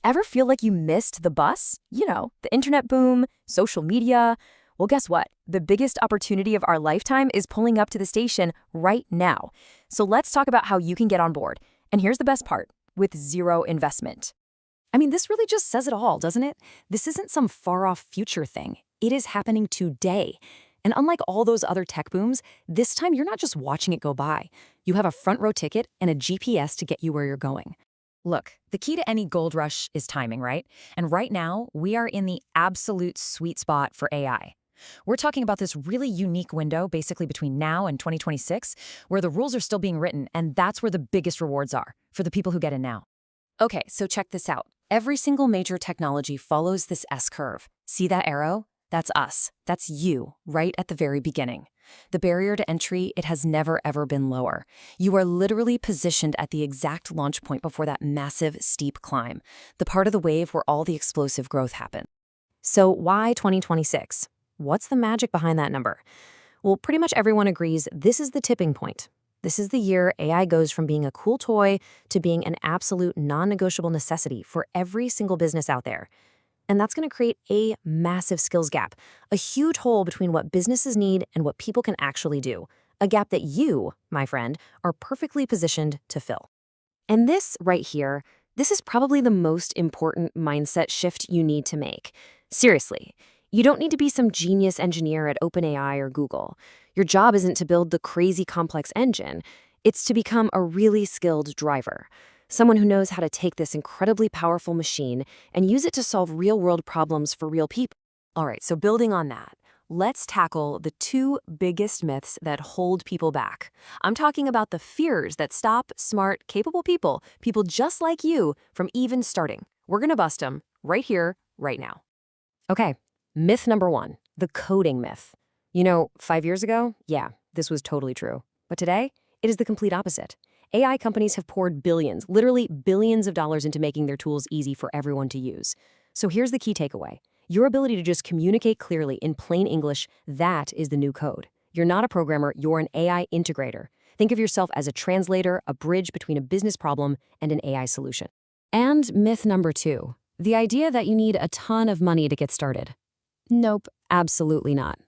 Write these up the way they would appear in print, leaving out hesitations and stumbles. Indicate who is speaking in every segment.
Speaker 1: Ever feel like you missed the bus? You know, the internet boom, social media. Well, guess what? The biggest opportunity of our lifetime is pulling up to the station right now. So let's talk about how you can get on board. And here's the best part, with zero investment.
Speaker 2: I mean, this really just says it all, doesn't it? This isn't some far-off future thing. It is happening today. And unlike all those other tech booms, this time you're not just watching it go by. You have a front-row ticket and a GPS to get you where you're going.
Speaker 3: Look, the key to any gold rush is timing, right? And right now, we are in the absolute sweet spot for AI. We're talking about this really unique window, basically between now and 2026, where the rules are still being written, and that's where the biggest rewards are, for the people who get in now.
Speaker 2: Okay, so check this out. Every single major technology follows this S-curve. See that arrow? That's us. That's you, right at the very beginning. The barrier to entry, it has never ever been lower. You are literally positioned at the exact launch point before that massive, steep climb, the part of the wave where all the explosive growth happens. So why 2026? What's the magic behind that number? Well, pretty much everyone agrees this is the tipping point. This is the year AI goes from being a cool toy to being an absolute non-negotiable necessity for every single business out there. And that's going to create a massive skills gap, a huge hole between what businesses need and what people can actually do, a gap that you, my friend, are perfectly positioned to fill. And this right here, this is probably the most important mindset shift you need to make. Seriously, you don't need to be some genius engineer at OpenAI or Google. Your job isn't to build the crazy complex engine. It's to become a really skilled driver. Someone who knows how to take this incredibly powerful machine and use it to solve real-world problems for real people. All right, so building on that, let's tackle the two biggest myths that hold people back. I'm talking about the fears that stop smart, capable people just like you, from even starting. We're gonna bust them right here, right now. Okay, myth number one, the coding myth. You know, 5 years ago, yeah, this was totally true. But today, it is the complete opposite. AI companies have poured billions, literally billions of dollars into making their tools easy for everyone to use. So here's the key takeaway. Your ability to just communicate clearly in plain English, that is the new code. You're not a programmer, you're an AI integrator. Think of yourself as a translator, a bridge between a business problem and an AI solution. And myth number two, the idea that you need a ton of money to get started. Nope, absolutely not.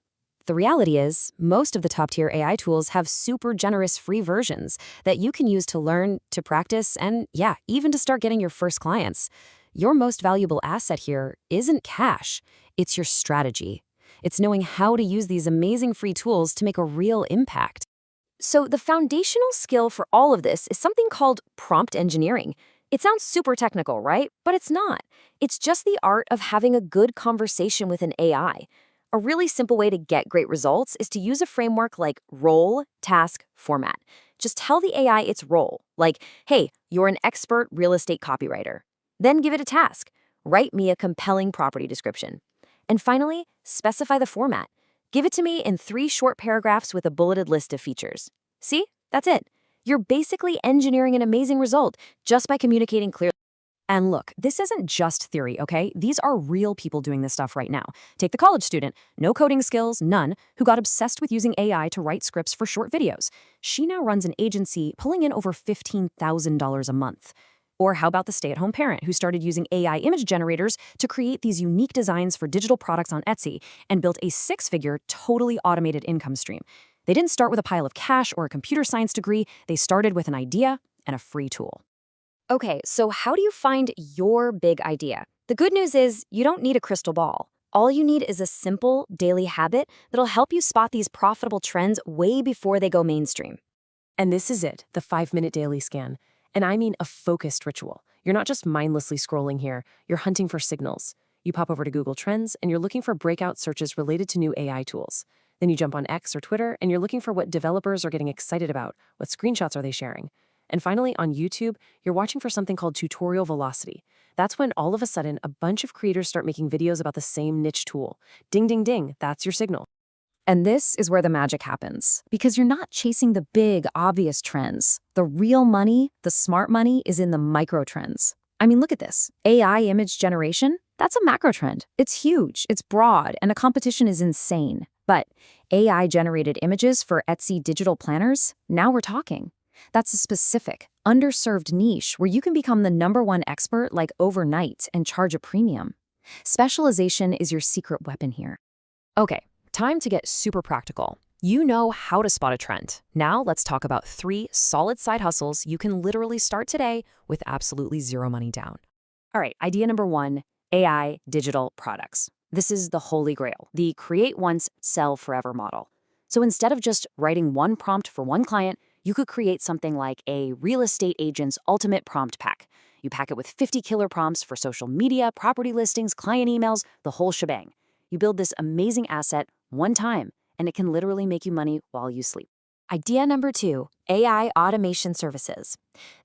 Speaker 2: The reality is, most of the top-tier AI tools have super generous free versions that you can use to learn, to practice, and yeah, even to start getting your first clients. Your most valuable asset here isn't cash, it's your strategy. It's knowing how to use these amazing free tools to make a real impact. So the foundational skill for all of this is something called prompt engineering. It sounds super technical, right? But it's not. It's just the art of having a good conversation with an AI. A really simple way to get great results is to use a framework like role, task, format. Just tell the AI its role, like, hey, you're an expert real estate copywriter. Then give it a task. Write me a compelling property description. And finally, specify the format. Give it to me in 3 short paragraphs with a bulleted list of features. See? That's it. You're basically engineering an amazing result just by communicating clearly. And look, this isn't just theory, okay? These are real people doing this stuff right now. Take the college student, no coding skills, none, who got obsessed with using AI to write scripts for short videos. She now runs an agency pulling in over $15,000 a month. Or how about the stay-at-home parent who started using AI image generators to create these unique designs for digital products on Etsy and built a 6-figure, totally automated income stream? They didn't start with a pile of cash or a computer science degree. They started with an idea and a free tool. Okay, so how do you find your big idea? The good news is you don't need a crystal ball. All you need is a simple daily habit that'll help you spot these profitable trends way before they go mainstream.
Speaker 4: And this is it, the 5-minute daily scan. And I mean a focused ritual. You're not just mindlessly scrolling here, you're hunting for signals. You pop over to Google Trends and you're looking for breakout searches related to new AI tools. Then you jump on X or Twitter and you're looking for what developers are getting excited about, what screenshots are they sharing. And finally, on YouTube, you're watching for something called tutorial velocity. That's when all of a sudden, a bunch of creators start making videos about the same niche tool. Ding, ding, ding, that's your signal.
Speaker 2: And this is where the magic happens, because you're not chasing the big, obvious trends. The real money, the smart money, is in the micro trends. I mean, look at this. AI image generation, that's a macro trend. It's huge, it's broad, and the competition is insane. But AI-generated images for Etsy digital planners, now we're talking.
Speaker 3: That's a specific, underserved niche where you can become the #1 expert like overnight and charge a premium. Specialization is your secret weapon here.
Speaker 2: Okay, time to get super practical. You know how to spot a trend. Now let's talk about 3 solid side hustles you can literally start today with absolutely zero money down. All right, idea number 1, AI digital products. This is the holy grail, the create once, sell forever model. So instead of just writing one prompt for one client, you could create something like a real estate agent's ultimate prompt pack. You pack it with 50 killer prompts for social media, property listings, client emails, the whole shebang. You build this amazing asset one time, and it can literally make you money while you sleep. Idea number 2, AI automation services.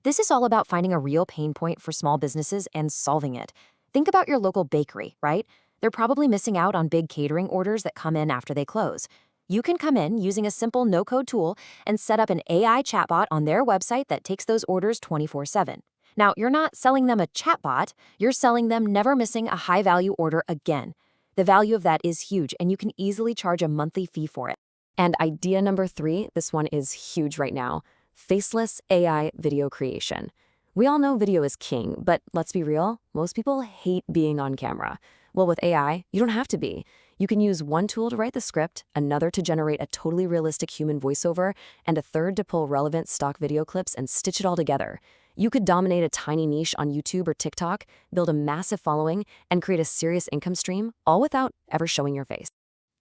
Speaker 2: This is all about finding a real pain point for small businesses and solving it. Think about your local bakery, right? They're probably missing out on big catering orders that come in after they close. You can come in using a simple no-code tool and set up an AI chatbot on their website that takes those orders 24/7. Now, you're not selling them a chatbot, you're selling them never missing a high-value order again. The value of that is huge, and you can easily charge a monthly fee for it. And idea number 3, this one is huge right now, faceless AI video creation. We all know video is king, but let's be real, most people hate being on camera. Well, with AI, you don't have to be. You can use one tool to write the script, another to generate a totally realistic human voiceover, and a third to pull relevant stock video clips and stitch it all together. You could dominate a tiny niche on YouTube or TikTok, build a massive following, and create a serious income stream, all without ever showing your face.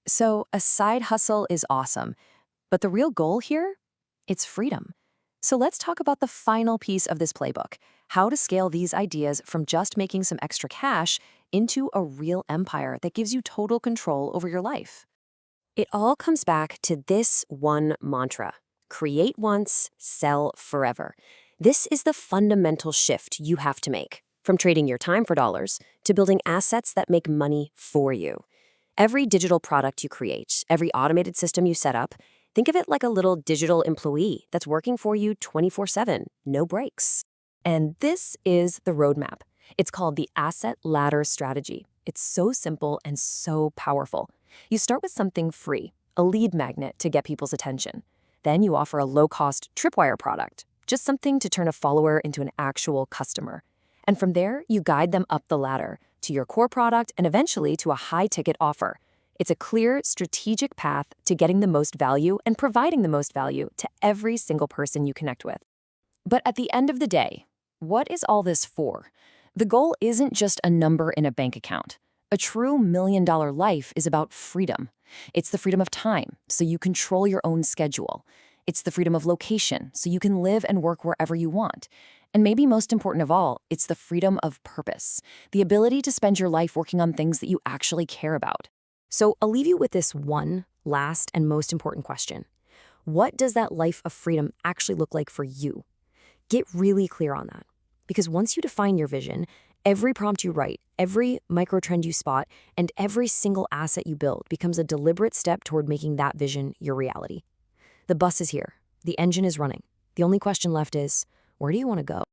Speaker 2: So a side hustle is awesome, but the real goal here? It's freedom. So let's talk about the final piece of this playbook, how to scale these ideas from just making some extra cash into a real empire that gives you total control over your life. It all comes back to this one mantra: create once, sell forever. This is the fundamental shift you have to make, from trading your time for dollars to building assets that make money for you. Every digital product you create, every automated system you set up, think of it like a little digital employee that's working for you 24/7, no breaks. And this is the roadmap. It's called the Asset Ladder Strategy. It's so simple and so powerful. You start with something free, a lead magnet to get people's attention. Then you offer a low-cost tripwire product, just something to turn a follower into an actual customer. And from there, you guide them up the ladder to your core product and eventually to a high-ticket offer. It's a clear, strategic path to getting the most value and providing the most value to every single person you connect with. But at the end of the day, what is all this for? The goal isn't just a number in a bank account. A true $1,000,000 life is about freedom. It's the freedom of time, so you control your own schedule. It's the freedom of location, so you can live and work wherever you want. And maybe most important of all, it's the freedom of purpose, the ability to spend your life working on things that you actually care about. So I'll leave you with this one last and most important question. What does that life of freedom actually look like for you? Get really clear on that. Because once you define your vision, every prompt you write, every micro trend you spot, and every single asset you build becomes a deliberate step toward making that vision your reality. The bus is here. The engine is running. The only question left is, where do you want to go?